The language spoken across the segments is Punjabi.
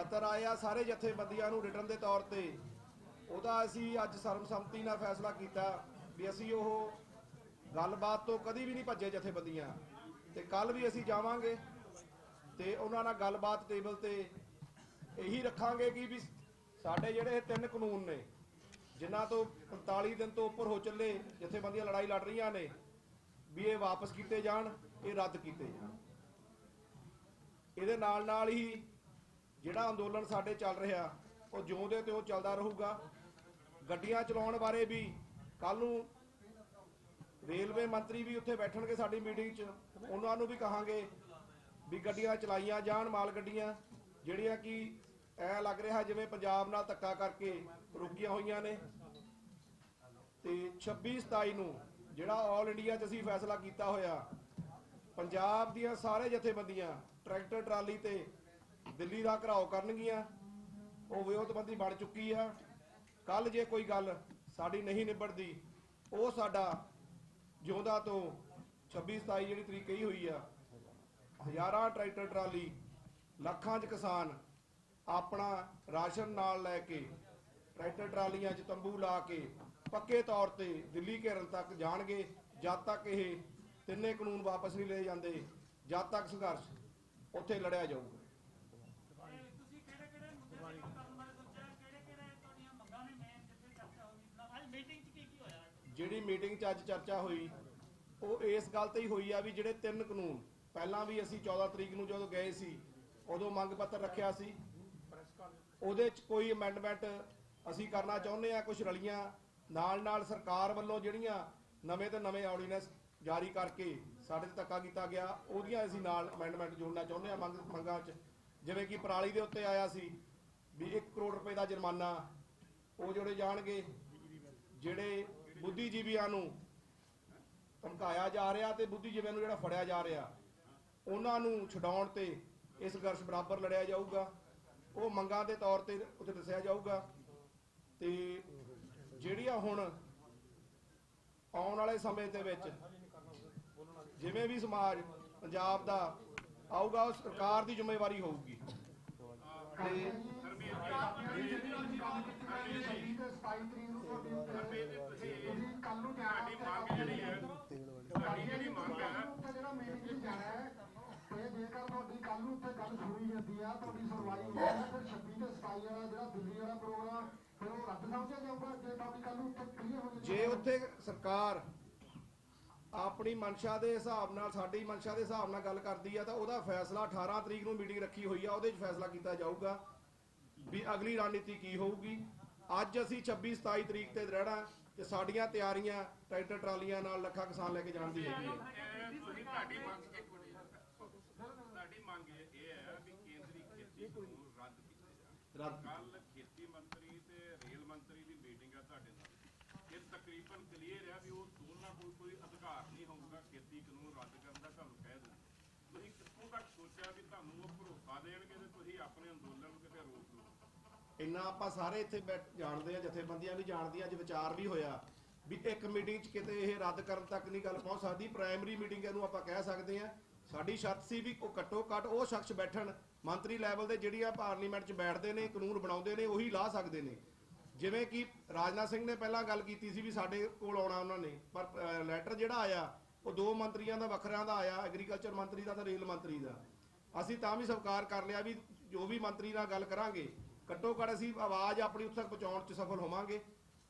पत्र आया सारे जथेबंदियां नूं रिटन के तौर पर, ਉਹਦਾ ਅਸੀਂ ਅੱਜ ਸਰਬਸੰਮਤੀ ਨਾਲ फैसला किया भी ਅਸੀਂ ਉਹ ਗੱਲਬਾਤ ਤੋਂ कभी भी नहीं भजे जथेबंदियां, तो कल भी ਅਸੀਂ जावांगे ਤੇ ਉਹਨਾਂ ਨਾਲ ਗੱਲਬਾਤ ਟੇਬਲ ਤੇ ਇਹੀ ਰੱਖਾਂਗੇ कि भी ਸਾਡੇ ਜਿਹੜੇ 3 ਕਾਨੂੰਨ ਨੇ ਜਿਨ੍ਹਾਂ ਤੋਂ 45 दिन तो ਉੱਪਰ ਹੋ ਚੱਲੇ ਜਥੇਬੰਦੀਆਂ ਲੜਾਈ ਲੜ ਰਹੀਆਂ ਨੇ ਵੀ ਇਹ ਵਾਪਸ ਕੀਤੇ ਜਾਣ, ਇਹ ਰੱਦ ਕੀਤੇ ਜਾਣ। ਇਹਦੇ ਨਾਲ ਹੀ ਜਿਹੜਾ ਅੰਦੋਲਨ ਸਾਡੇ ਚੱਲ ਰਿਹਾ ਉਹ ਜਿਉਂ ਦੇ ਤਿਉਂ ਚੱਲਦਾ ਰਹੂਗਾ। ਗੱਡੀਆਂ ਚਲਾਉਣ ਬਾਰੇ ਵੀ ਕੱਲ ਨੂੰ रेलवे मंत्री भी उत्थे बैठणगे साडी मीटिंग च, उन्हां नूं भी कहांगे भी गड्डियां चलाईयां जाण, माल गड्डियां जिहड़ियां कि ऐ लग रहा जिवें पंजाब नाल धक्का करके रुकियां होईयां ने। ते 26-27 नूं जिहड़ा ऑल इंडिया च असीं फैसला कीता होया पंजाब दीयां सारे जथेबंदियां ट्रैक्टर ट्राली ते दिल्ली दा घराओ करनगियां, ਉਹ ਵਿਉਂਤਬੰਦੀ बन चुकी आ। कल जे कोई गल साडी नहीं निबड़दी ਉਹ ਸਾਡਾ ਜਿਉਂਦਾ ਤੋਂ 26-27 ਜਿਹੜੀ ਤਰੀਕ ਕਹੀ ਹੋਈ ਆ, ਹਜ਼ਾਰਾਂ ਟਰੈਕਟਰ ਟਰਾਲੀ ਲੱਖਾਂ 'ਚ ਕਿਸਾਨ ਆਪਣਾ ਰਾਸ਼ਨ ਨਾਲ ਲੈ ਕੇ ਟਰੈਕਟਰ ਟਰਾਲੀਆਂ 'ਚ ਤੰਬੂ ਲਾ ਕੇ ਪੱਕੇ ਤੌਰ ਤੇ ਦਿੱਲੀ ਘੇਰਨ ਤੱਕ ਜਾਣਗੇ। ਜਦ ਤੱਕ ਇਹ ਤਿੰਨੇ ਕਾਨੂੰਨ ਵਾਪਸ ਨਹੀਂ ਲਏ ਜਾਂਦੇ, ਜਦ ਤੱਕ ਸੰਘਰਸ਼ ਉੱਥੇ ਲੜਿਆ ਜਾਊਗਾ। ਜਿਹੜੀ ਮੀਟਿੰਗ 'ਚ ਅੱਜ ਚਰਚਾ ਹੋਈ ਉਹ ਇਸ ਗੱਲ ਤੇ ਹੀ ਹੋਈ ਆ ਵੀ ਜਿਹੜੇ 3 ਕਾਨੂੰਨ ਪਹਿਲਾਂ ਵੀ ਅਸੀਂ 14 ਤਰੀਕ ਨੂੰ ਜਦੋਂ ਗਏ ਸੀ ਉਦੋਂ ਮੰਗ ਪੱਤਰ ਰੱਖਿਆ ਸੀ, ਉਹਦੇ 'ਚ ਕੋਈ ਅਮੈਂਡਮੈਂਟ ਅਸੀਂ ਕਰਨਾ ਚਾਹੁੰਦੇ ਆ। ਕੁਝ ਰਲੀਆਂ ਨਾਲ ਸਰਕਾਰ ਵੱਲੋਂ ਜਿਹੜੀਆਂ ਨਵੇਂ ਤੋਂ ਨਵੇਂ ਆਰਡੀਨੈਂਸ ਜਾਰੀ ਕਰਕੇ ਸਾਡੇ ਤੇ ਧੱਕਾ ਕੀਤਾ ਗਿਆ ਉਹਦੀਆਂ ਅਸੀਂ ਨਾਲ ਅਮੈਂਡਮੈਂਟ ਜੋੜਨਾ ਚਾਹੁੰਦੇ ਆ ਮੰਗਾਂ 'ਚ। ਜਿਵੇਂ ਕਿ ਪਰਾਲੀ ਦੇ ਉੱਤੇ ਆਇਆ ਸੀ ਵੀ 1 ਕਰੋੜ ਰੁਪਏ ਦਾ ਜੁਰਮਾਨਾ ਉਹ ਜੋੜੇ ਜਾਣਗੇ। ਜਿਹੜੇ ਬੁੱਧੀਜੀਵੀਆਂ ਨੂੰ ਧਮਕਾਇਆ ਜਾ ਰਿਹਾ ਤੇ ਬੁੱਧੀਜੀਵੀਆਂ ਨੂੰ ਜਿਹੜਾ ਫੜਿਆ ਜਾ ਰਿਹਾ ਉਹਨਾਂ ਨੂੰ ਛਡਾਉਣ ਤੇ ਇਹ ਸੰਘਰਸ਼ ਬਰਾਬਰ ਲੜਿਆ ਜਾਊਗਾ। ਉਹ ਮੰਗਾਂ ਦੇ ਤੌਰ ਤੇ ਉੱਥੇ ਦੱਸਿਆ ਜਾਊਗਾ। ਤੇ ਜਿਹੜੀਆਂ ਹੁਣ ਆਉਣ ਵਾਲੇ ਸਮੇਂ ਦੇ ਵਿੱਚ ਜਿਵੇਂ ਵੀ ਸਮਾਜ ਪੰਜਾਬ ਦਾ ਆਊਗਾ ਉਹ ਸਰਕਾਰ ਦੀ ਜ਼ਿੰਮੇਵਾਰੀ ਹੋਊਗੀ। ਤੇ ਜੇ ਉੱਥੇ ਸਰਕਾਰ ਆਪਣੀ ਮਨਸ਼ਾ ਦੇ ਹਿਸਾਬ ਨਾਲ ਸਾਡੀ ਮਨਸ਼ਾ ਦੇ ਹਿਸਾਬ ਨਾਲ ਗੱਲ ਕਰਦੀ ਆ ਤਾਂ ਉਹਦਾ ਫੈਸਲਾ 18 ਤਰੀਕ ਨੂੰ ਮੀਟਿੰਗ ਰੱਖੀ ਹੋਈ ਆ, ਉਹਦੇ 'ਚ ਫੈਸਲਾ ਕੀਤਾ ਜਾਊਗਾ ਵੀ ਅਗਲੀ ਰਣਨੀਤੀ ਕੀ ਹੋਊਗੀ। ਅੱਜ ਅਸੀਂ 26-27 ਤਰੀਕ ਤੇ ਰਹਿਣਾ ਤੇ ਸਾਡੀਆਂ ਤਿਆਰੀਆਂ ਟਰੈਕਟਰ ਟਰਾਲੀਆਂ ਨਾਲ ਲੱਖਾਂ ਕਿਸਾਨ ਲੈ ਕੇ ਜਾਣ ਦੀ ਹੈਗੀ ਹੈ। ਮੰਗ ਇਹ ਹੈ ਵੀ ਕੇਂਦਰੀ ਖੇਤੀ ਕਾਨੂੰਨ ਰੱਦ ਕੀਤੇ ਜਾਣ। ਕੱਲ ਖੇਤੀ ਮੰਤਰੀ ਤੇ ਰੇਲ ਮੰਤਰੀ ਦੀ ਮੀਟਿੰਗ ਆ ਤੁਹਾਡੇ ਨਾਲ, ਇਹ ਤਕਰੀਬਨ ਕਲੀਅਰ ਹੈ ਵੀ ਉਹ ਦੋਨਾਂ ਕੋਲ ਕੋਈ ਅਧਿਕਾਰ ਨਹੀਂ ਹੋਊਗਾ ਖੇਤੀ ਕਾਨੂੰਨ ਰੱਦ ਕਰਨ ਦਾ। ਤੁਹਾਨੂੰ ਕਹਿ ਦਿੰਦਾ ਤੁਸੀਂ ਕਿੱਥੋਂ ਤੱਕ ਸੋਚਿਆ ਵੀ ਤੁਹਾਨੂੰ ਉਹ ਭਰੋਸਾ ਦੇਣਗੇ ਤੇ ਤੁਸੀਂ ਆਪਣੇ ਅੰਦੋਲਨ ਨੂੰ ਕਿਤੇ ਰੋਕ ਲਓ। ਇੰਨਾ ਆਪਾਂ ਸਾਰੇ ਇੱਥੇ ਜਾਣਦੇ ਆ, ਜਥੇਬੰਦੀਆਂ ਵੀ ਜਾਣਦੀਆਂ, ਅੱਜ ਵਿਚਾਰ ਵੀ ਹੋਇਆ ਵੀ ਇੱਕ ਮੀਟਿੰਗ 'ਚ ਕਿਤੇ ਇਹ ਰੱਦ ਕਰਨ ਤੱਕ ਨਹੀਂ ਗੱਲ ਪਹੁੰਚ ਸਕਦੀ। ਪ੍ਰਾਇਮਰੀ ਮੀਟਿੰਗ ਇਹਨੂੰ ਆਪਾਂ ਕਹਿ ਸਕਦੇ ਹਾਂ। ਸਾਡੀ ਸ਼ਰਤ ਸੀ ਵੀ ਉਹ ਘੱਟੋ ਘੱਟ ਉਹ ਸ਼ਖਸ ਬੈਠਣ ਮੰਤਰੀ ਲੈਵਲ ਦੇ ਜਿਹੜੀਆਂ ਪਾਰਲੀਮੈਂਟ 'ਚ ਬੈਠਦੇ ਨੇ ਕਾਨੂੰਨ ਬਣਾਉਂਦੇ ਨੇ ਉਹੀ ਲਾ ਸਕਦੇ ਨੇ। ਜਿਵੇਂ ਕਿ ਰਾਜਨਾਥ ਸਿੰਘ ਨੇ ਪਹਿਲਾਂ ਗੱਲ ਕੀਤੀ ਸੀ ਵੀ ਸਾਡੇ ਕੋਲ ਆਉਣਾ ਉਹਨਾਂ ਨੇ, ਪਰ ਲੈਟਰ ਜਿਹੜਾ ਆਇਆ ਉਹ 2 ਮੰਤਰੀਆਂ ਦਾ ਵੱਖਰਿਆਂ ਦਾ ਆਇਆ, ਐਗਰੀਕਲਚਰ ਮੰਤਰੀ ਦਾ ਤੇ ਰੇਲ ਮੰਤਰੀ ਦਾ। ਅਸੀਂ ਤਾਂ ਵੀ ਸਵੀਕਾਰ ਕਰ ਲਿਆ ਵੀ ਜੋ ਵੀ ਮੰਤਰੀ ਨਾਲ ਗੱਲ ਕਰਾਂਗੇ ਘੱਟੋ ਘੱਟ ਅਸੀਂ ਆਵਾਜ਼ ਆਪਣੀ ਉੱਥੇ ਤੱਕ ਪਹੁੰਚਾਉਣ 'ਚ ਸਫਲ ਹੋਵਾਂਗੇ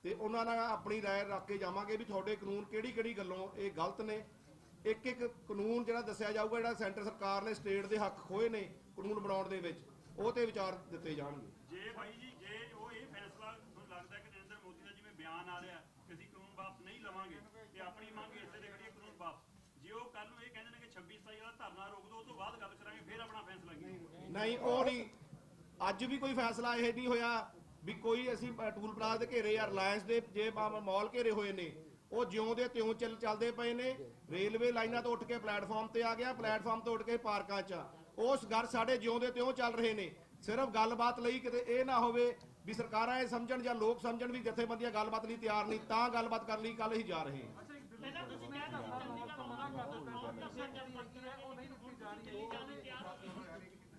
ਤੇ ਉਹਨਾਂ ਨਾਲ ਆਪਣੀ ਰਾਏ ਰੱਖ ਕੇ ਜਾਵਾਂਗੇ ਵੀ ਤੁਹਾਡੇ ਕਾਨੂੰਨ ਕਿਹੜੀ ਗੱਲੋਂ ਇਹ ਗਲਤ ਨੇ। ਇੱਕ ਕਾਨੂੰਨ ਜਿਹੜਾ ਦੱਸਿਆ ਜਾਊਗਾ ਜਿਹੜਾ ਸੈਂਟਰ ਸਰਕਾਰ ਨੇ ਸਟੇਟ ਦੇ ਹੱਕ ਖੋਏ ਨੇ ਕਾਨੂੰਨ ਬਣਾਉਣ ਦੇ ਵਿੱਚ ਉਹ ਤੇ ਵਿਚਾਰ ਦਿੱਤੇ ਜਾਣਗੇ। ਜੇ ਭਾਈ ਜੀ ਜੇ ਉਹ ਇਹ ਫੈਸਲਾ ਤੁਹਾਨੂੰ ਲੱਗਦਾ ਕਿ ਨਰਿੰਦਰ ਮੋਦੀ ਦਾ ਜਿਵੇਂ ਬਿਆਨ ਆ ਰਿਹਾ ਕਿ ਅਸੀਂ ਕਾਨੂੰਨ ਵਾਪਸ ਨਹੀਂ ਲਵਾਂਗੇ ਤੇ ਆਪਣੀ ਮੰਗ ਇਸੇ ਦੇ ਖੜੀ ਕਾਨੂੰਨ ਵਾਪਸ, ਜੇ ਉਹ ਕੱਲ ਨੂੰ ਇਹ ਕਹਿੰਦੇ ਨੇ ਕਿ 26-27 ਵਾਲਾ ਧਰਨਾ ਰੋਕ ਦਿਓ ਉਸ ਤੋਂ ਬਾਅਦ ਗੱਲ ਕਰਾਂਗੇ ਫਿਰ ਆਪਣਾ ਫੈਸਲਾ ਨਹੀਂ ਉਹ ਨਹੀਂ। ਅੱਜ ਵੀ ਕੋਈ ਫੈਸਲਾ ਇਹ ਨਹੀਂ ਹੋਇਆ ਵੀ ਕੋਈ ਅਸੀਂ ਟੂਲ ਪਲਾਜ਼ਾ ਦੇ ਘੇਰੇ ਜਾਂ ਰਿਲਾਇੰਸ ਦੇ ਜੇ ਮਾਲ ਘੇਰੇ ਹੋਏ ਨੇ ਉਹ ਜਿਉਂ ਦੇ ਤਿਉਂ ਚੱਲਦੇ ਪਏ ਨੇ। ਰੇਲਵੇ ਲਾਈਨਾਂ ਤੋਂ ਉੱਠ ਕੇ ਪਲੇਟਫਾਰਮ ਤੇ ਆ ਗਿਆ, ਪਲੇਟਫਾਰਮ ਤੋਂ ਉੱਠ ਕੇ ਪਾਰਕਾਂ 'ਚ ਉਸ ਘਰ ਸਾਡੇ ਜਿਉਂ ਦੇ ਤਿਉਂ ਚੱਲ ਰਹੇ ਨੇ। ਸਿਰਫ ਗੱਲਬਾਤ ਲਈ ਕਿਤੇ ਇਹ ਨਾ ਹੋਵੇ ਵੀ ਸਰਕਾਰਾਂ ਇਹ ਸਮਝਣ ਜਾਂ ਲੋਕ ਸਮਝਣ ਵੀ ਜਥੇਬੰਦੀਆਂ ਗੱਲਬਾਤ ਲਈ ਤਿਆਰ ਨਹੀਂ, ਤਾਂ ਗੱਲਬਾਤ ਕਰਨ ਲਈ ਕੱਲ ਹੀ ਜਾ ਰਹੇ ਹਾਂ। ਪਹਿਲਾਂ ਤੁਸੀਂ ਕਿਹਾ ਸੀ ਚੰਡੀਗੜ੍ਹ ਮਨਾ ਕਰ ਦਿੱਤਾ,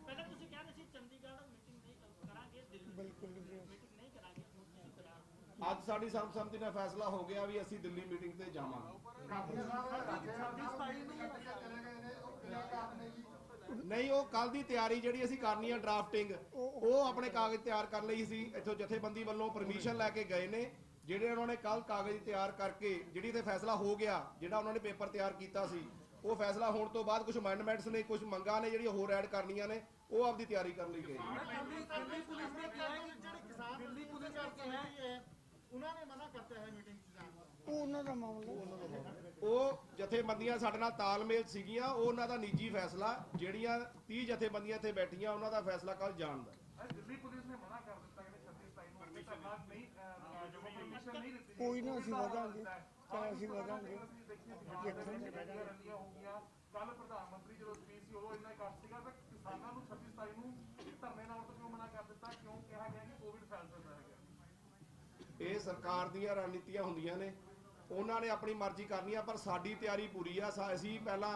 ਪਹਿਲਾਂ ਤੁਸੀਂ ਕਿਹਾ ਸੀ ਚੰਡੀਗੜ੍ਹ ਮੀਟਿੰਗ ਨਹੀਂ ਅੱਜ ਸਾਡੀ ਸਰਬਸੰਮਤੀ ਨਾਲ ਫੈਸਲਾ ਹੋ ਗਿਆ ਵੀ ਅਸੀਂ ਦਿੱਲੀ ਮੀਟਿੰਗ ਤੇ ਜਾਵਾਂਗੇ। ਨਹੀਂ, ਉਹ ਕੱਲ ਦੀ ਤਿਆਰੀ ਜਿਹੜੀ ਅਸੀਂ ਕਰਨੀ ਆ ਡਰਾਫਟਿੰਗ, ਉਹ ਆਪਣੇ ਕਾਗਜ਼ ਤਿਆਰ ਕਰ ਲਈ ਸੀ। ਇੱਥੋਂ ਜਥੇਬੰਦੀ ਵੱਲੋਂ ਪਰਮਿਸ਼ਨ ਲੈ ਕੇ ਗਏ ਨੇ, ਜਿਹੜੇ ਉਹਨਾਂ ਨੇ ਕੱਲ ਕਾਗਜ਼ ਤਿਆਰ ਕਰਕੇ ਜਿਹੜੀ ਤੇ ਫੈਸਲਾ ਹੋ ਗਿਆ, ਜਿਹੜਾ ਉਹਨਾਂ ਨੇ ਪੇਪਰ ਤਿਆਰ ਕੀਤਾ ਸੀ, ਉਹ ਫੈਸਲਾ ਹੋਣ ਤੋਂ ਬਾਅਦ ਕੁਝ ਅਮੈਂਡਮੈਂਟਸ ਨੇ, ਕੁਝ ਮੰਗਾਂ ਨੇ ਜਿਹੜੀਆਂ ਹੋਰ ਐਡ ਕਰਨੀਆਂ ਨੇ, ਉਹ ਆਪਦੀ ਤਿਆਰੀ ਕਰਨ ਲਈ ਗਏ। ਦਿੱਲੀ ਪੁਲਿਸ ਨੇ ਕਿਹਾ ਹੈ ਕਿ ਜਿਹੜੇ ਕਿਸਾਨ ਦਿੱਲੀ ਪੁਲਿਸ ਕਰਕੇ ਹੈ ਉਹਨਾਂ ਨੇ ਮਨਾ ਕਰਤਾ ਹੈ ਮੀਟਿੰਗ 'ਚ ਜਾਣ ਦਾ। ਉਹ ਉਹਨਾਂ ਦਾ ਮਾਮਲਾ, ਉਹ ਜਥੇਬੰਦੀਆਂ ਸਾਡੇ ਨਾਲ ਤਾਲਮੇਲ ਸੀਗੀਆਂ, ਉਹ ਉਹਨਾਂ ਦਾ ਨਿੱਜੀ ਫੈਸਲਾ। ਜਿਹੜੀਆਂ 30 ਜਥੇਬੰਦੀਆਂ ਇੱਥੇ ਬੈਠੀਆਂ, ਉਹਨਾਂ ਦਾ ਫੈਸਲਾ ਕੱਲ ਜਾਣ ਦਾ। ਦਿੱਲੀ ਪੁਲਿਸ ਨੇ ਮਨਾ ਕਰ ਦਿੱਤਾ ਕਿ 26 27 ਨੂੰ ਧਰਨਾ ਨਹੀਂ, ਜੋ ਪਰਮਿਸ਼ਨ ਨਹੀਂ ਦਿੱਤੀ। ਕੋਈ ਨਾ ਅਸੀਂ ਵਧਾਂਗੇ ਤਾਂ ਅਸੀਂ ਵਧਾਂਗੇ। ਰੈਲੀਆਂ ਹੋ ਗਈਆਂ ਕੱਲ ਪ੍ਰਧਾਨ ਮੰਤਰੀ ਜਦੋਂ ਸਪੀਚ ਸੀ ਉਦੋਂ ਇੰਨਾ ਇਕੱਠ ਸੀਗਾ, ਤਾਂ ਕਿਸਾਨਾਂ ਨੂੰ 26 27 ਨੂੰ ਧਰਨੇ ਨਾਲ ਕਿਉਂ ਮਨਾ ਕਰ ਦਿੱਤਾ? ਕਿਉਂ ਕਿਹਾ ਗਿਆ ਕਿ ਕੋਵਿਡ ਫੈਲ ਸਕਦਾ ਹੈਗਾ? ਇਹ ਸਰਕਾਰ ਦੀਆਂ ਰਣਨੀਤੀਆਂ ਹੁੰਦੀਆਂ ਨੇ, ਉਹਨਾਂ ਨੇ ਆਪਣੀ ਮਰਜ਼ੀ ਕਰਨੀ ਆ, ਪਰ ਸਾਡੀ ਤਿਆਰੀ ਪੂਰੀ ਆ। ਅਸੀਂ ਪਹਿਲਾਂ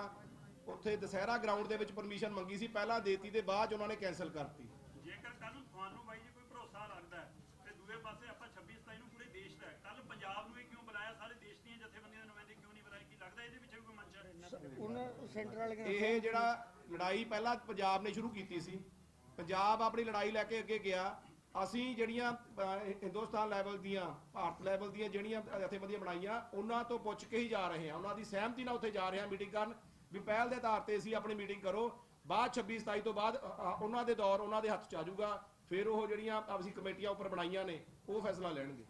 ਉੱਥੇ ਦੁਸਹਿਰਾ ਗਰਾਊਂਡ ਦੇ ਵਿੱਚ ਪਰਮਿਸ਼ਨ ਮੰਗੀ ਸੀ, ਪਹਿਲਾਂ ਦੇਤੀ ਤੇ ਬਾਅਦ 'ਚ ਉਹਨਾਂ ਨੇ ਕੈਂਸਲ ਕਰਤੀ। ਜੇਕਰ ਕੱਲ ਨੂੰ ਤੁਹਾਨੂੰ ਬਾਈ ਜੀ ਕੋਈ ਭਰੋਸਾ ਲੱਗਦਾ ਹੈ ਤੇ ਦੂਏ ਪਾਸੇ ਆਪਾਂ 26 27 ਨੂੰ ਪੂਰੇ ਦੇਸ਼ ਦਾ, ਕੱਲ ਪੰਜਾਬ ਨੂੰ ਇਹ ਕਿਉਂ ਬੁਲਾਇਆ? ਸਾਰੇ ਦੇਸ਼ ਦੀਆਂ ਜਥੇਬੰਦੀਆਂ ਦੇ ਨੁਮਾਇੰਦੇ ਕਿਉਂ ਨਹੀਂ ਬੁਲਾਏ? ਕੀ ਲੱਗਦਾ ਇਹਦੇ ਪਿੱਛੇ ਕੋਈ ਮਨਸ਼ਾ ਹੈ? ਉਹਨਾਂ ਸੈਂਟਰ ਵਾਲੇ ਇਹ ਜਿਹੜਾ ਲੜਾਈ ਪਹਿਲਾਂ ਪੰਜਾਬ ਨੇ ਸ਼ੁਰੂ ਕੀਤੀ ਸੀ, ਪੰਜਾਬ ਆਪਣੀ ਲੜਾਈ ਲੈ ਕੇ ਅੱਗੇ ਗਿਆ। ਅਸੀਂ ਜਿਹੜੀਆਂ ਹਿੰਦੁਸਤਾਨ ਲੈਵਲ ਦੀਆਂ, ਭਾਰਤ ਲੈਵਲ ਦੀਆਂ ਜਿਹੜੀਆਂ ਜਥੇਬੰਦੀਆਂ ਬਣਾਈਆਂ, ਉਹਨਾਂ ਤੋਂ ਪੁੱਛ ਕੇ ਹੀ ਜਾ ਰਹੇ ਹਾਂ, ਉਹਨਾਂ ਦੀ ਸਹਿਮਤੀ ਨਾਲ ਉੱਥੇ ਜਾ ਰਹੇ ਹਾਂ ਮੀਟਿੰਗ ਕਰਨ, ਵੀ ਪਹਿਲ ਦੇ ਆਧਾਰ ਤੇ ਅਸੀਂ ਆਪਣੀ ਮੀਟਿੰਗ ਕਰੋ। ਬਾਅਦ 26 27 ਤੋਂ ਬਾਅਦ ਉਹਨਾਂ ਦੇ ਦੌਰ ਉਹਨਾਂ ਦੇ ਹੱਥ 'ਚ ਆ ਜਾਊਗਾ, ਫਿਰ ਉਹ ਜਿਹੜੀਆਂ ਅਸੀਂ ਕਮੇਟੀਆਂ ਉੱਪਰ ਬਣਾਈਆਂ ਨੇ, ਉਹ ਫੈਸਲਾ ਲੈਣਗੇ।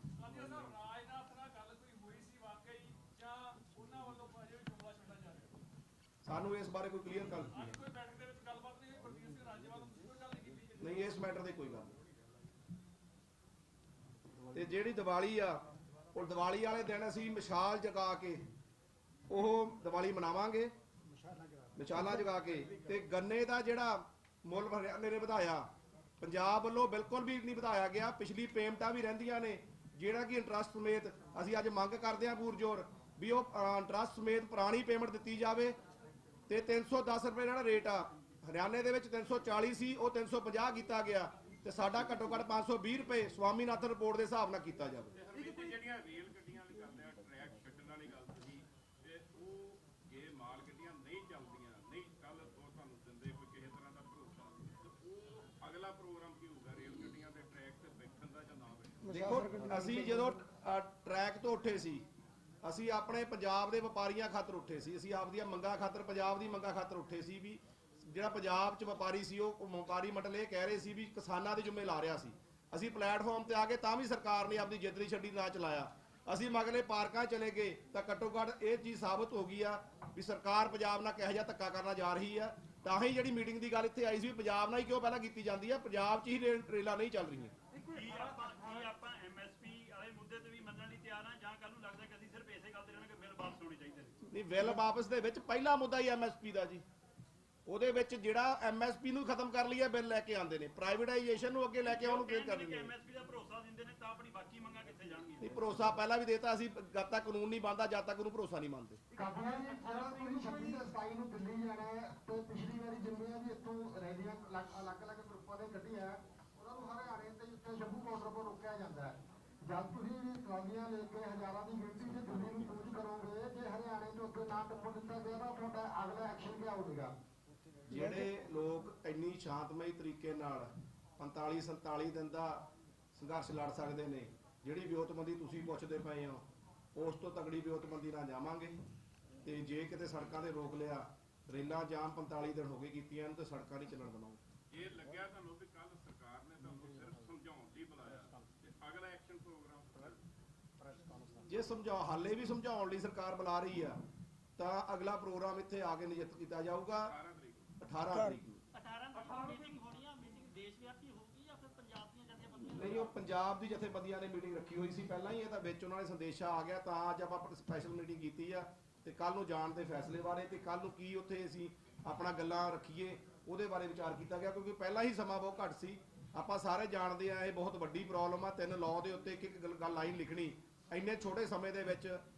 ਸਾਨੂੰ ਇਸ ਬਾਰੇ ਕੋਈ ਕਲੀਅਰ ਗੱਲ ਨਹੀਂ, ਇਸ ਮੈਟਰ ਦੇ ਕੋਈ ਗੱਲ ਨਹੀਂ। ਤੇ ਜਿਹੜੀ ਦੀਵਾਲੀ ਆ, ਉਹ ਦੀਵਾਲੀ ਵਾਲੇ ਦਿਨ ਅਸੀਂ ਮਸ਼ਾਲ ਜਗਾ ਕੇ ਉਹ ਦੀਵਾਲੀ ਮਨਾਵਾਂਗੇ, ਮਸ਼ਾਲਾਂ ਜਗਾ ਕੇ। ਤੇ ਗੰਨੇ ਦਾ ਜਿਹੜਾ ਮੁੱਲ ਹਰਿਆਣੇ ਨੇ ਵਧਾਇਆ, ਪੰਜਾਬ ਵੱਲੋਂ ਬਿਲਕੁਲ ਵੀ ਨਹੀਂ ਵਧਾਇਆ ਗਿਆ। ਪਿਛਲੀ ਪੇਮੈਂਟਾਂ ਵੀ ਰਹਿੰਦੀਆਂ ਨੇ, ਜਿਹੜਾ ਕਿ ਇੰਟਰਸਟ ਸਮੇਤ ਅਸੀਂ ਅੱਜ ਮੰਗ ਕਰਦੇ ਹਾਂ ਪੂਰਜੋਰ ਵੀ ਉਹ ਇੰਟਰਸਟ ਸਮੇਤ ਪੁਰਾਣੀ ਪੇਮੈਂਟ ਦਿੱਤੀ ਜਾਵੇ। ਤੇ 310 ਰੁਪਏ ਜਿਹੜਾ ਰੇਟ ਆ, ਹਰਿਆਣੇ ਦੇ ਵਿੱਚ 340 ਸੀ, ਉਹ 350 ਕੀਤਾ ਗਿਆ। ਤੇ ਸਾਡਾ ਘੱਟੋ ਘੱਟ 520 ਰੁਪਏ ਸਵਾਮੀਨਾਥਨ ਰਿਪੋਰਟ ਦੇ ਹਿਸਾਬ ਨਾਲ ਕੀਤਾ ਜਾਵੇ। ਜਿਹੜੀਆਂ ਰੇਲ ਗੱਡੀਆਂ ਵਾਲੀ ਕਰਦੇ ਆ, ਟਰੈਕ ਛੱਡਣ ਵਾਲੀ ਗੱਲ ਸੀ, ਤੇ ਉਹ ਜੇ ਮਾਲ ਗੱਡੀਆਂ ਨਹੀਂ ਚੱਲਦੀਆਂ, ਨਹੀਂ ਕੱਲ ਉਹ ਤੁਹਾਨੂੰ ਦਿੰਦੇ ਕੋਈ ਕਿਸੇ ਤਰ੍ਹਾਂ ਦਾ ਭਰੋਸਾ, ਤੇ ਉਹ ਅਗਲਾ ਪ੍ਰੋਗਰਾਮ ਕੀ ਹੋਊਗਾ? ਰੇਲ ਗੱਡੀਆਂ ਦੇ ਟਰੈਕ ਤੇ ਬੈਠਣ ਦਾ ਜਾਂ ਨਾ ਬੈਠਣ? ਦੇਖੋ, ਅਸੀਂ ਜਦੋਂ ਟਰੈਕ ਤੋਂ ਉੱਠੇ ਸੀ, ਅਸੀਂ ਆਪਣੇ ਪੰਜਾਬ ਦੇ ਵਪਾਰੀਆਂ ਖਾਤਰ ਉੱਠੇ ਸੀ, ਅਸੀਂ ਆਪਦੀਆਂ ਮੰਗਾਂ ਖਾਤਰ, ਪੰਜਾਬ ਦੀ ਮੰਗਾਂ ਖਾਤਰ ਉੱਠੇ ਸੀ। ਵੀ ਜਿਹੜਾ ਪੰਜਾਬ 'ਚ ਵਪਾਰੀ ਸੀ, ਉਹ ਵਪਾਰੀ ਮੰਡਲ ਇਹ ਕਹਿ ਰਹੇ ਸੀ ਵੀ ਕਿਸਾਨਾਂ ਦੇ ਜ਼ਿੰਮੇ ਲਾ ਰਿਹਾ ਸੀ। ਅਸੀਂ ਪਲੇਟਫਾਰਮ ਤੇ ਆ ਗਏ, ਤਾਂ ਵੀ ਸਰਕਾਰ ਨੇ ਆਪਣੀ ਜਿੱਦ ਨਹੀਂ ਛੱਡੀ, ਨਾ ਚਲਾਇਆ। ਅਸੀਂ ਮਗਲੇ ਪਾਰਕਾਂ ਚਲੇ ਗਏ, ਤਾਂ ਘੱਟੋ ਘੱਟ ਇਹ ਚੀਜ਼ ਸਾਬਤ ਹੋ ਗਈ ਆ ਵੀ ਸਰਕਾਰ ਪੰਜਾਬ ਨਾਲ ਕਿਹੋ ਜਿਹਾ ਧੱਕਾ ਕਰਨਾ ਜਾ ਰਹੀ ਆ। ਤਾਂ ਹੀ ਜਿਹੜੀ ਮੀਟਿੰਗ ਦੀ ਗੱਲ ਇੱਥੇ ਆਈ ਸੀ ਵੀ ਪੰਜਾਬ ਨਾਲ ਹੀ ਕਿਉਂ ਪਹਿਲਾਂ ਕੀਤੀ ਜਾਂਦੀ ਆ, ਪੰਜਾਬ 'ਚ ਹੀ ਰੇਲਾਂ ਨਹੀਂ ਚੱਲ ਰਹੀਆਂ। ਕੀ ਆਪਾਂ MSP ਵਾਲੇ ਮੁੱਦੇ ਤੇ ਵੀ ਮੰਨਣ ਲਈ ਤਿਆਰ ਆ, ਜਾਂ ਕੱਲ ਨੂੰ ਲੱਗਦਾ ਕਿ ਅਸੀਂ ਸਿਰਫ ਇਸੇ ਗੱਲ ਤੇ ਰਹਿਣਾ ਕਿ ਬਿੱਲ ਵਾਪਸ ਹੋਣੇ ਚਾਹੀਦੇ ਨੇ? ਨਹੀਂ, ਬਿੱਲ ਵਾਪਸ ਦੇ ਵਿੱਚ ਪਹਿਲਾ ਮੁੱਦਾ ਹੀ MSP ਦਾ ਜੀ। ਉਹਦੇ ਵਿੱਚ ਜਿਹੜਾ MSP ਨੂੰ ਖਤਮ ਕਰ ਲਿਆ, ਬਿੱਲ ਲੈ ਕੇ ਆਉਂਦੇ ਨੇ, ਪ੍ਰਾਈਵੇਟਾਈਜੇਸ਼ਨ ਨੂੰ ਅੱਗੇ ਲੈ ਕੇ ਉਹਨੂੰ ਫੇਰ ਕਰ ਦਿੰਦੇ ਨੇ। MSP ਦਾ ਭਰੋਸਾ ਦਿੰਦੇ ਨੇ ਤਾਂ ਆਪਣੀ ਬਾਕੀ ਮੰਗਾਂ ਕਿੱਥੇ ਜਾਣਗੀਆਂ? ਨਹੀਂ, ਭਰੋਸਾ ਪਹਿਲਾਂ ਵੀ ਦੇਤਾ ਅਸੀਂ, ਜਦ ਤੱਕ ਕਾਨੂੰਨ ਨਹੀਂ ਬਣਦਾ, ਜਦ ਤੱਕ ਉਹਨੂੰ ਭਰੋਸਾ ਨਹੀਂ ਮੰਨਦੇ। ਕਾਬੀਨਾ ਜੀ, ਜਿਹੜਾ ਤੁਸੀਂ 26 ਤੇ 27 ਨੂੰ ਦਿੱਲੀ ਜਾਣਾ ਹੈ, ਤੇ ਪਿਛਲੀ ਵਾਰੀ ਜਿੰਨੀਆਂ ਵੀ ਇੱਥੋਂ ਰੈਲੀਆਂ ਅਲੱਗ-ਅਲੱਗ ਗਰੁੱਪਾਂ ਦੇ ਕੱਢੀਆਂ, ਉਹਨਾਂ ਨੂੰ ਹਰਿਆਣੇ ਤੇ ਉੱਤੇ ਸ਼ੰਭੂ ਬਾਰਡਰ 'ਤੇ ਰੋਕਿਆ ਜਾਂਦਾ ਹੈ। ਜਦ ਤੁਸੀਂ ਵੀ ਟਰਾਲੀਆਂ ਲੈ ਕੇ ਹਜ਼ਾਰਾਂ ਦੀ ਗਿਣਤੀ 'ਚ ਦਿੱਲੀ ਨੂੰ ਕੂਚ ਕਰੋਗੇ, ਜੇ ਹਰਿਆਣੇ ਤੋਂ ਅੱਗੇ ਨਾ ਟੱਪਣ ਦਿੱਤਾ ਗਿਆ ਤਾਂ ਤੁਹਾਡਾ ਅਗਲਾ ਐਕਸ਼ਨ ਕੀ ਹੋਵੇਗਾ? ਜਿਹੜੇ ਲੋਕ ਇੰਨੀ ਸ਼ਾਂਤਮਈ ਤਰੀਕੇ ਨਾਲ 45 47 ਦਿਨ ਦਾ ਸੰਘਰਸ਼ ਲੜ ਸਕਦੇ ਨੇ, ਜਿਹੜੀ ਵਿਉਂਤਬੰਦੀ ਤੁਸੀਂ ਪੁੱਛਦੇ ਪਏ ਹੋ, ਉਸ ਤੋਂ ਤਗੜੀ ਵਿਉਂਤਬੰਦੀ ਨਾਲ ਜਾਵਾਂਗੇ। ਤੇ ਜੇ ਕਿਤੇ ਸੜਕਾਂ ਤੇ ਰੋਕ ਲਿਆ, ਰੇਲਾਂ ਜਾਮ 45 ਦਿਨ ਹੋ ਗਏ ਕੀਤੀਆਂ ਨੂੰ, ਤੇ ਸੜਕਾਂ ਨਹੀਂ ਚੱਲਣ ਦੇਵਾਂਗੇ। ਇਹ ਲੱਗਿਆ ਤੁਹਾਨੂੰ ਵੀ ਕੱਲ ਸਰਕਾਰ ਨੇ ਤੁਹਾਨੂੰ ਸਿਰਫ ਸਮਝਾਉਣ ਲਈ ਬੁਲਾਇਆ, ਤੇ ਅਗਲਾ ਐਕਸ਼ਨ ਪ੍ਰੋਗਰਾਮ ਜੇ ਹਾਲੇ ਵੀ ਸਮਝਾਉਣ ਲਈ ਸਰਕਾਰ ਬੁਲਾ ਰਹੀ ਆ, ਤਾਂ ਅਗਲਾ ਪ੍ਰੋਗਰਾਮ ਇੱਥੇ ਆ ਕੇ ਨਿਯਤ ਕੀਤਾ ਜਾਊਗਾ 18 ਤਰੀਕ ਨੂੰ। 18 ਮੀਟਿੰਗ ਹੋਣੀ ਆ, ਮੀਟਿੰਗ ਦੇਸ਼ ਵਿਆਪੀ ਹੋਊਗੀ ਜਾਂ ਫਿਰ ਪੰਜਾਬ ਦੀਆਂ ਜਥੇਬੰਦੀਆਂ? ਨਹੀਂ, ਉਹ ਪੰਜਾਬ ਦੀ ਜਥੇਬੰਦੀਆਂ ਨੇ ਮੀਟਿੰਗ ਰੱਖੀ ਹੋਈ ਸੀ ਪਹਿਲਾਂ ਹੀ, ਇਹ ਤਾਂ ਵਿੱਚ ਉਹਨਾਂ ਨੇ ਸੰਦੇਸ਼ਾ ਆ ਗਿਆ, ਤਾਂ ਅੱਜ ਆਪਾਂ ਸਪੈਸ਼ਲ ਮੀਟਿੰਗ ਕੀਤੀ ਆ। ਤੇ ਕੱਲ ਨੂੰ ਜਾਣ ਦੇ ਫੈਸਲੇ ਬਾਰੇ, ਤੇ ਕੱਲ ਨੂੰ ਕੀ ਉੱਥੇ ਅਸੀਂ ਆਪਣਾ ਗੱਲਾਂ ਰੱਖੀਏ, ਉਹਦੇ ਬਾਰੇ ਵਿਚਾਰ ਕੀਤਾ ਗਿਆ। ਕਿਉਂਕਿ ਪਹਿਲਾਂ ਹੀ ਸਮਾਂ ਬਹੁਤ ਘੱਟ ਸੀ। ਆਪਾਂ ਸਾਰੇ ਜਾਣਦੇ ਆ ਇਹ ਬਹੁਤ ਵੱਡੀ ਪ੍ਰੋਬਲਮ ਆ। 3 ਲਾਅ ਦੇ ਉੱਤੇ ਇੱਕ ਗੱਲ ਲਾਈਨ ਲਿਖਣੀ ਇੰਨੇ ਛੋਟੇ ਸਮੇਂ ਦੇ ਵਿੱਚ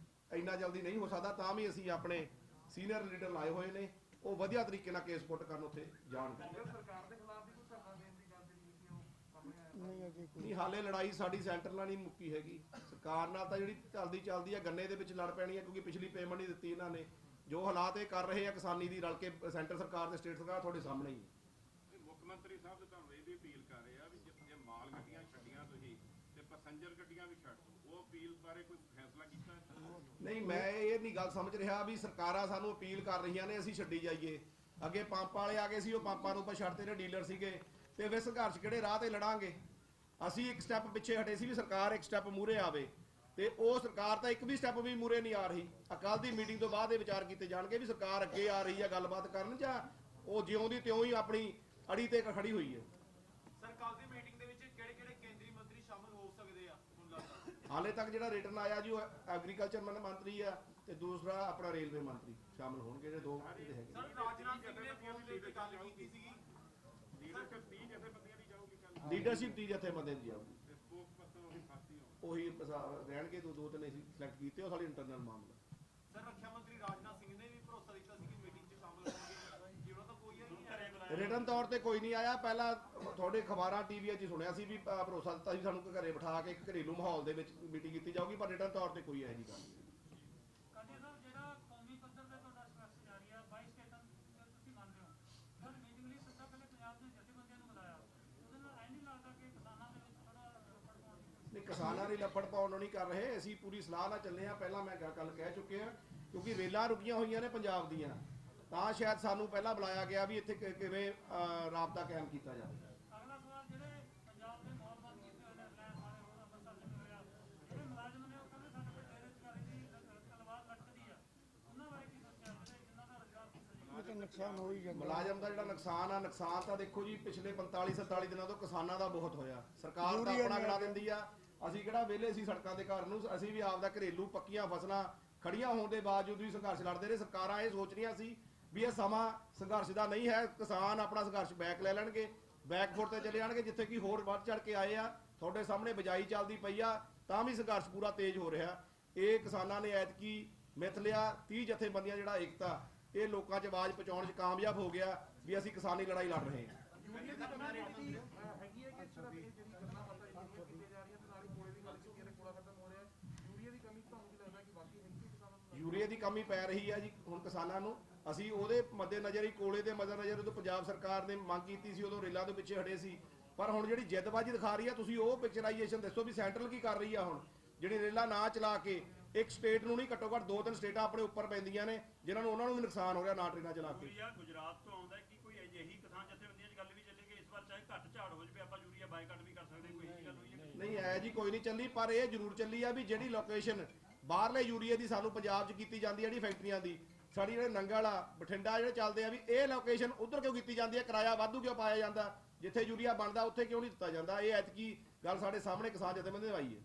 ਇੰਨਾ ਜਲਦੀ ਨਹੀਂ ਹੋ ਸਕਦਾ। ਤਾਂ ਵੀ ਅਸੀਂ ਆਪਣੇ ਸੀਨੀਅਰ ਲੀਡਰ ਲਾਏ ਹੋਏ ਨੇ, ਉਹ ਵਧੀਆ ਤਰੀਕੇ ਨਾਲ ਕੇਸ ਪੁੱਟ ਕਰਨ ਉੱਥੇ ਜਾਣਗੇ। ਸਰਕਾਰ ਦੇ ਖਿਲਾਫ ਵੀ ਕੋਈ ਧਰਨਾ ਦੇਣ ਦੀ ਗੱਲ ਜਿਹੜੀ ਕੀਤੀ ਉਹ ਸਾਹਮਣੇ ਆਇਆ? ਨਹੀਂ, ਹਾਲੇ ਲੜਾਈ ਸਾਡੀ ਸੈਂਟਰ ਨਾਲ ਨਹੀਂ ਮੁੱਕੀ ਹੈਗੀ। ਸਰਕਾਰ ਨਾਲ ਤਾਂ ਜਿਹੜੀ ਚੱਲਦੀ ਆ, ਗੰਨੇ ਦੇ ਵਿੱਚ ਲੜ ਪੈਣੀ ਹੈ, ਕਿਉਂਕਿ ਪਿਛਲੀ ਪੇਮੈਂਟ ਨਹੀਂ ਦਿੱਤੀ ਇਹਨਾਂ ਨੇ। ਜੋ ਹਾਲਾਤ ਇਹ ਕਰ ਰਹੇ ਆ ਕਿਸਾਨੀ ਦੀ ਰਲ ਕੇ ਸੈਂਟਰ ਸਰਕਾਰ ਤੇ ਸਟੇਟ ਸਰਕਾਰ ਤੁਹਾਡੇ ਸਾਹਮਣੇ ਹੀ ਹੈ। ਮੁੱਖ ਮੰਤਰੀ ਸਾਹਿਬ ਤੇ ਤੁਹਾਨੂੰ ਇਹ ਵੀ ਅਪੀਲ ਕਰ ਰਹੇ ਆ ਵੀ ਜੇ ਮਾਲ ਗੱਡੀਆਂ ਛੱਡੀਆਂ ਤੁਸੀਂ ਤੇ ਪੈਸੰਜਰ ਗੱਡੀਆਂ ਵੀ ਛੱਡ ਦਿਓ। ਉਹ ਅਪੀਲ ਬਾਰੇ ਕੋਈ ਫੈਸਲਾ ਕੀਤਾ? ਨਹੀਂ, ਮੈਂ ਇਹ ਨਹੀਂ ਗੱਲ ਸਮਝ ਰਿਹਾ ਵੀ ਸਰਕਾਰਾਂ ਸਾਨੂੰ ਅਪੀਲ ਕਰ ਰਹੀਆਂ ਨੇ ਅਸੀਂ ਛੱਡੀ ਜਾਈਏ। ਅੱਗੇ ਪੰਪ ਵਾਲੇ ਆ ਗਏ ਸੀ, ਉਹ ਪੰਪਾਂ ਨੂੰ ਆਪਾਂ ਛੱਡਤੇ, ਜਿਹੜੇ ਡੀਲਰ ਸੀਗੇ। ਤੇ ਫਿਰ ਸੰਘਰਸ਼ ਕਿਹੜੇ ਰਾਹ ਤੇ ਲੜਾਂਗੇ? ਅਸੀਂ ਇੱਕ ਸਟੈਪ ਪਿੱਛੇ ਹਟੇ ਸੀ ਵੀ ਸਰਕਾਰ ਇੱਕ ਸਟੈਪ ਮੂਹਰੇ ਆਵੇ, ਤੇ ਉਹ ਸਰਕਾਰ ਤਾਂ ਇੱਕ ਵੀ ਸਟੈਪ ਵੀ ਮੂਹਰੇ ਨਹੀਂ ਆ ਰਹੀ। ਕੱਲ੍ਹ ਦੀ ਮੀਟਿੰਗ ਤੋਂ ਬਾਅਦ ਇਹ ਵਿਚਾਰ ਕੀਤੇ ਜਾਣਗੇ ਵੀ ਸਰਕਾਰ ਅੱਗੇ ਆ ਰਹੀ ਹੈ ਗੱਲਬਾਤ ਕਰਨ, ਜਾਂ ਉਹ ਜਿਉਂ ਦੀ ਤਿਉਂ ਹੀ ਆਪਣੀ ਅੜੀ ਤੇ ਖੜੀ ਹੋਈ ਹੈ। ਸਰ, ਕੱਲ ਦੀ ਮੀਟਿੰਗ ਦੇ ਵਿੱਚ ਕਿਹੜੇ ਕੇਂਦਰੀ ਮੰਤਰੀ ਸ਼ਾਮਲ ਹੋ ਸਕਦੇ ਆ ਹੁਣ ਲੱਗਦਾ? ਹਾਲੇ ਤੱਕ ਜਿਹੜਾ ਰਿਟਰਨ ਆਇਆ ਜੀ, ਉਹ ਐਗਰੀਕਲਚਰ ਮੰਤਰੀ ਆ ਤੇ ਦੂਸਰਾ ਆਪਣਾ ਰੇਲਵੇ ਮੰਤਰੀ ਸ਼ਾਮਲ ਹੋਣਗੇ, ਜਿਹੜੇ ਦੋ ਹੈਗੇ। ਸਰ, ਰਾਜਨਾਥ ਸਿੰਘ ਨੇ ਫੋਨ ਤੇ ਗੱਲ ਕੀਤੀ ਸੀਗੀ। ਲੀਡਰਸ਼ਿਪ 30 ਜਥੇਬੰਦੀਆਂ ਦੀ ਜਾਊਗੀ ਕੱਲ? ਲੀਡਰਸ਼ਿਪ 30 ਜਥੇਬੰਦੀਆਂ ਦੀ ਜਾਊਗੀ। ਤੇ ਸਪੋਕ ਪਰਸਨ ਸਾਥੀ ਹੋ ਉਹੀ ਰਹਿਣਗੇ, ਦੋ ਤਿੰਨ ਅਸੀਂ ਸਿਲੈਕਟ ਕੀਤੇ, ਉਹ ਸਾਡੇ ਇੰਟਰਨਲ ਮਾਮਲਾ। ਸਰ, ਰੱਖਿਆ ਮੰਤਰੀ ਰਾਜਨਾਥ ਸਿੰਘ ਨੇ ਵੀ ਭਰੋਸਾ ਦਿੱਤਾ ਸੀ ਕਿ ਮੀਟਿੰਗ 'ਚ ਸ਼ਾਮਲ ਹੋਣਗੇ, ਜਿਵੇਂ ਤਾਂ ਕੋਈ ਨਹੀਂ ਆਇਆ। ਰਿਟਰਨ ਤੌਰ ਤੇ ਕੋਈ ਨਹੀਂ ਆਇਆ। ਪਹਿਲਾਂ ਤੁਹਾਡੇ ਅਖਬਾਰਾਂ ਟੀਵੀ 'ਚ ਸੁਣਿਆ ਸੀ ਵੀ ਭਰੋਸਾ ਦਿੱਤਾ ਸੀ ਸਾਨੂੰ ਕਿ ਘਰੇ ਬਿਠਾ ਕੇ ਇੱਕ ਘਰੇਲੂ ਮਾਹੌਲ ਦੇ ਵਿੱਚ ਮੀਟਿੰਗ ਕੀਤੀ ਜਾਊਗੀ, ਪਰ ਰਿਟਰਨ ਤੌਰ ਤੇ ਕੋਈ ਇਹੋ ਜਿਹੀ ਗੱਲ ਨਹੀਂ। ਕਾਂਡੀ ਸਾਹਿਬ, ਜਿਹੜਾ ਕੌਮੀ ਪੱਧਰ ਤੇ ਤੁਹਾਡਾ ਸੰਘਰਸ਼ ਜਾਰੀ ਆ 22 ਸਟੇਟਾਂ ਤੇ ਤੁਸੀਂ ਮੰਨਦੇ ਹੋ, ਪਰ ਮੀਟਿੰਗ ਲਈ ਸਭ ਤੋਂ ਪਹਿਲੇ ਪੰਜਾਬ ਦੇ ਜਥੇਬੰਦੀਆਂ ਨੂੰ ਬੁਲਾਇਆ, ਉਹਦੇ ਨਾਲ ਐ ਨਹੀਂ ਲੱਗਦਾ ਕਿ ਕਿਸਾਨਾਂ ਦੇ ਵਿੱਚ ਥੋੜਾ ਰਫੜ ਪਾਉਣ ਦੀ? ਨਹੀਂ, ਕਿਸਾਨਾਂ ਦੀ ਲੱਫੜ ਪਾਉਣ ਨੂੰ ਨਹੀਂ ਕਰ ਰਹੇ। ਅਸੀਂ ਪੂਰੀ ਸਲਾਹ ਨਾਲ ਚੱਲੇ ਆ। ਪਹਿਲਾਂ ਮੈਂ ਗੱਲ ਕਹਿ ਚੁੱਕੇ ਆ, ਕਿਉਂਕਿ ਰੇਲਾਂ ਰੁਕੀਆਂ ਹੋਈਆਂ ਨੇ ਪੰਜਾਬ ਦੀਆਂ, ਤਾਂ ਸ਼ਾਇਦ ਸਾਨੂੰ ਪਹਿਲਾਂ ਬੁਲਾਇਆ ਗਿਆ ਵੀ ਇੱਥੇ ਕਿਵੇਂ ਰਾਬਤਾ ਕਾਇਮ ਕੀਤਾ ਜਾਵੇ। ਅਗਲਾ ਸਵਾਲ, ਜਿਹੜੇ ਪੰਜਾਬ ਦੇ ਮਾਹੌਲ ਬੰਦ ਕੀਤੇ ਹੋਏ ਨੇ ਰਿਲਾਇੰਸ ਵਾਲੇ, ਹੋਰ ਅੰਮ੍ਰਿਤਸਰ ਜਿਵੇਂ ਹੋਇਆ, ਜਿਹੜੇ ਮੁਲਾਜ਼ਮ ਨੇ ਉਹ ਕਹਿੰਦੇ ਸਾਡੇ ਕੋਲ ਬੇਰੁਜ਼ਗਾਰੀ ਦੀ ਤਲਵਾਰ ਲਟਕਦੀ ਆ, ਉਹਨਾਂ ਬਾਰੇ ਕੀ ਸੋਚਿਆ ਜਿਨ੍ਹਾਂ ਦਾ ਰੁਜ਼ਗਾਰ ਮੁਲਾਜ਼ਮ ਦਾ ਜਿਹੜਾ ਨੁਕਸਾਨ ਤਾਂ ਦੇਖੋ ਜੀ, ਪਿਛਲੇ 45-47 ਦਿਨਾਂ ਤੋਂ ਕਿਸਾਨਾਂ ਦਾ ਬਹੁਤ ਹੋਇਆ। ਸਰਕਾਰ ਤਾਂ ਆਪਣਾ ਕਰਾ ਦਿੰਦੀ ਆ, ਅਸੀਂ ਕਿਹੜਾ ਵਿਹਲੇ ਸੀ ਸੜਕਾਂ ਦੇ ਘਰ ਨੂੰ। ਅਸੀਂ ਵੀ ਆਪਦਾ ਘਰੇਲੂ ਪੱਕੀਆਂ ਫਸਲਾਂ ਖੜੀਆਂ ਹੋਣ ਦੇ ਬਾਵਜੂਦ ਵੀ ਸੰਘਰਸ਼ ਲੜਦੇ ਰਹੇ। ਸਰਕਾਰਾਂ ਇਹ ਸੋਚ ਰਹੀਆਂ ਸੀ ਵੀ ਇਹ ਸਮਾਂ ਸੰਘਰਸ਼ ਦਾ ਨਹੀਂ ਹੈ, ਕਿਸਾਨ ਆਪਣਾ ਸੰਘਰਸ਼ ਬੈਕ ਲੈ ਲੈਣਗੇ, ਬੈਕਫੁੱਟ ਤੇ ਚਲੇ ਜਾਣਗੇ, ਜਿੱਥੇ ਕਿ ਹੋਰ ਵੱਧ ਚੜ ਕੇ ਆਏ ਆ। ਤੁਹਾਡੇ ਸਾਹਮਣੇ ਬਿਜਾਈ ਚੱਲਦੀ ਪਈ ਆ, ਤਾਂ ਵੀ ਸੰਘਰਸ਼ ਪੂਰਾ ਤੇਜ਼ ਹੋ ਰਿਹਾ। ਇਹ ਕਿਸਾਨਾਂ ਨੇ ਐਤਕੀ ਮਿਥ ਲਿਆ। 30 ਜਥੇਬੰਦੀਆਂ ਜਿਹੜਾ ਏਕਤਾ, ਇਹ ਲੋਕਾਂ 'ਚ ਆਵਾਜ਼ ਪਹੁੰਚਾਉਣ 'ਚ ਕਾਮਯਾਬ ਹੋ ਗਿਆ ਵੀ ਅਸੀਂ ਕਿਸਾਨੀ ਲੜਾਈ ਲੜ ਰਹੇ ਹਾਂ। ਯੂਰੀਆ ਦੀ ਕਮੀ ਹੈਗੀ ਹੈ ਕਿ ਸਿਰਫ ਇਹ ਜਿਹੜੀ ਗੱਲਾਂ ਬਾਤਾਂ ਜਿਹੜੀਆਂ ਕੀਤੀਆਂ ਜਾ ਰਹੀਆਂ ਤੇ ਨਾਲ ਹੀ ਕੋਲੇ ਦੀ ਗੱਲ ਕੀਤੀ ਹੈ, ਕੋਲਾ ਖਤਮ ਹੋ ਰਿਹਾ। ਯੂਰੀਆ ਦੀ ਕਮੀ ਤੁਹਾਨੂੰ ਕੀ ਲੱਗਦਾ ਕਿ ਵਾਕਈ ਹੈਗੀ ਹੈ ਕਿਸਾਨਾਂ ਨੂੰ? ਯੂਰੀਆ ਦੀ ਕਮੀ ਪੈ ਰਹੀ ਹੈ ਜੀ ਹੁਣ ਕਿਸਾਨਾਂ ਨੂੰ। ਅਸੀਂ ਉਹਦੇ ਮੱਦੇਨਜ਼ਰ ਹੀ, ਕੋਲੇ ਦੇ ਮੱਦੇਨਜ਼ਰ ਉਦੋਂ ਪੰਜਾਬ ਸਰਕਾਰ ਨੇ ਮੰਗ ਕੀਤੀ ਸੀ, ਉਦੋਂ ਰੇਲਾਂ ਤੋਂ ਪਿੱਛੇ ਹਟੇ ਸੀ। ਪਰ ਹੁਣ ਜਿਹੜੀ ਜਿੱਦਬਾਜ਼ੀ ਦਿਖਾ ਰਹੀ ਹੈ, ਤੁਸੀਂ ਉਹ ਪਿਕਚਰਾਈਜੇਸ਼ਨ ਦੱਸੋ ਵੀ ਸੈਂਟਰਲ ਕੀ ਕਰ ਰਹੀ ਆ। ਹੁਣ ਜਿਹੜੀ ਰੇਲਾਂ ਨਾ ਚਲਾ ਕੇ ਇੱਕ ਸਟੇਟ ਨੂੰ ਨਹੀਂ, ਘੱਟੋ ਘੱਟ 2-3 ਸਟੇਟਾਂ ਆਪਣੇ ਉੱਪਰ ਪੈਂਦੀਆਂ ਨੇ, ਜਿਨ੍ਹਾਂ ਨੂੰ ਉਹਨਾਂ ਨੂੰ ਵੀ ਨੁਕਸਾਨ ਹੋ ਰਿਹਾ ਨਾ ਟ੍ਰੇਨਾਂ ਚਲਾ ਕੇ। ਯੂਰੀਆ ਗੁਜਰਾਤ ਤੋਂ ਆਉਂਦਾ ਕਿ ਕੋਈ ਅਜਿਹੀ ਕਿਸਾਨ ਜਥੇਬੰਦੀਆਂ 'ਚ ਗੱਲ ਵੀ ਚੱਲੇਗੀ ਇਸ ਵਾਰ, ਚਾਹੇ ਘੱਟ ਝਾੜ ਹੋ ਜਾਵੇ ਆਪਾਂ ਯੂਰੀਆ ਬਾਈਕਾਟ ਵੀ ਕਰ ਸਕਦੇ, ਕੋਈ ਇਹੀ ਗੱਲ ਹੋਈ ਹੈ? ਨਹੀਂ, ਐ ਜੀ ਕੋਈ ਨਹੀਂ ਚੱਲੀ, ਪਰ ਇਹ ਜ਼ਰੂਰ ਚੱਲੀ ਆ ਵੀ ਜਿਹੜੀ ਲੋਕੇਸ਼ਨ ਬਾਹਰਲੇ ਯੂਰੀਏ ਦੀ ਸਾਨੂੰ ਪੰਜਾਬ 'ਚ ਕੀਤੀ ਜਾਂਦੀ ਹੈ, ਜਿਹੜੀ ਫੈਕਟਰੀਆਂ ਦੀ, ਸਾਡੀ ਜਿਹੜੇ ਨੰਗਲ ਆ, ਬਠਿੰਡਾ ਜਿਹੜੇ ਚੱਲਦੇ ਆ, ਵੀ ਇਹ ਲੋਕੇਸ਼ਨ ਉਧਰ ਕਿਉਂ ਕੀਤੀ ਜਾਂਦੀ ਹੈ? ਕਿਰਾਇਆ ਵਾਧੂ ਕਿਉਂ ਪਾਇਆ ਜਾਂਦਾ? ਜਿੱਥੇ ਯੂਰੀਆ ਬਣਦਾ ਉੱਥੇ ਕਿਉਂ ਨਹੀਂ ਦਿੱਤਾ ਜਾਂਦਾ? ਇਹ ਐਤਕੀ ਗੱਲ ਸਾਡੇ ਸਾਹਮਣੇ ਕਿਸਾਨ ਜਥੇਬੰਦੀਆਂ ਨੇ ਆਈ ਹੈ।